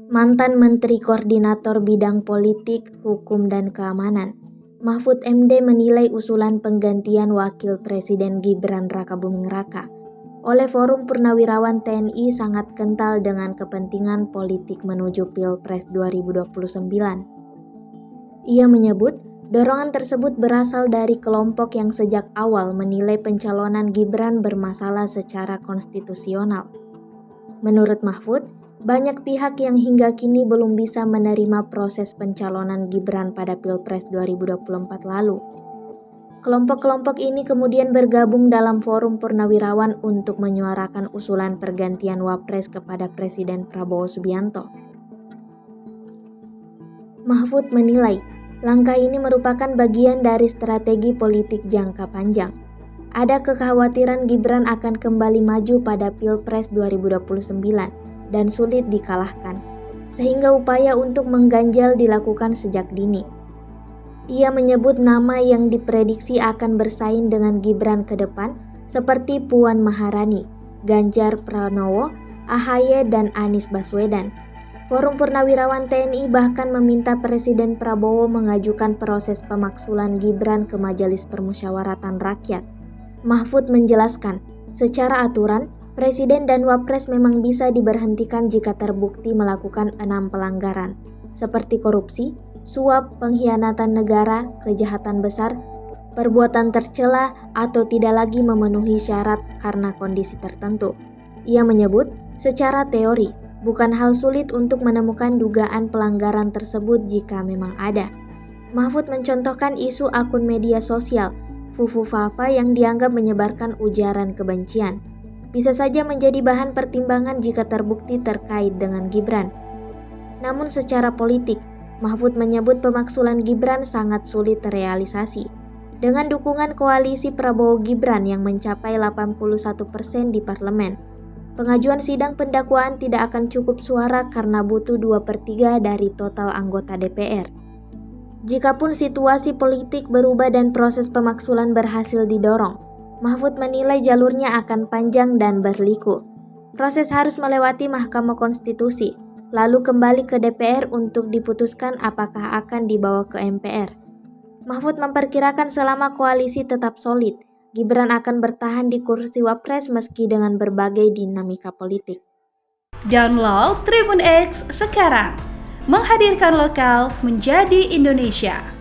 Mantan Menteri Koordinator Bidang Politik, Hukum, dan Keamanan, Mahfud MD menilai usulan penggantian Wakil Presiden Gibran Rakabuming Raka oleh Forum Purnawirawan TNI sangat kental dengan kepentingan politik menuju Pilpres 2029. Ia menyebut dorongan tersebut berasal dari kelompok yang sejak awal menilai pencalonan Gibran bermasalah secara konstitusional. Menurut Mahfud, banyak pihak yang hingga kini belum bisa menerima proses pencalonan Gibran pada Pilpres 2024 lalu. Kelompok-kelompok ini kemudian bergabung dalam Forum Purnawirawan untuk menyuarakan usulan pergantian Wapres kepada Presiden Prabowo Subianto. Mahfud menilai, langkah ini merupakan bagian dari strategi politik jangka panjang. Ada kekhawatiran Gibran akan kembali maju pada Pilpres 2029 dan sulit dikalahkan, sehingga upaya untuk mengganjal dilakukan sejak dini. Ia menyebut nama yang diprediksi akan bersaing dengan Gibran ke depan seperti Puan Maharani, Ganjar Pranowo, AHY, dan Anies Baswedan. Forum Purnawirawan TNI bahkan meminta Presiden Prabowo mengajukan proses pemaksulan Gibran ke Majelis Permusyawaratan Rakyat. Mahfud menjelaskan, secara aturan, Presiden dan Wapres memang bisa diberhentikan jika terbukti melakukan 6 pelanggaran, seperti korupsi, suap, pengkhianatan negara, kejahatan besar, perbuatan tercela, atau tidak lagi memenuhi syarat karena kondisi tertentu. Ia menyebut, secara teori, bukan hal sulit untuk menemukan dugaan pelanggaran tersebut jika memang ada. Mahfud mencontohkan isu akun media sosial, Fufu Fafa yang dianggap menyebarkan ujaran kebencian. Bisa saja menjadi bahan pertimbangan jika terbukti terkait dengan Gibran. Namun secara politik, Mahfud menyebut pemaksulan Gibran sangat sulit terrealisasi. Dengan dukungan koalisi Prabowo-Gibran yang mencapai 81% di parlemen, pengajuan sidang pendakwaan tidak akan cukup suara karena butuh 2/3 dari total anggota DPR. Jikapun situasi politik berubah dan proses pemaksulan berhasil didorong, Mahfud menilai jalurnya akan panjang dan berliku. Proses harus melewati Mahkamah Konstitusi, lalu kembali ke DPR untuk diputuskan apakah akan dibawa ke MPR. Mahfud memperkirakan selama koalisi tetap solid, Gibran akan bertahan di kursi Wapres meski dengan berbagai dinamika politik. Download Tribun X sekarang, menghadirkan lokal menjadi Indonesia.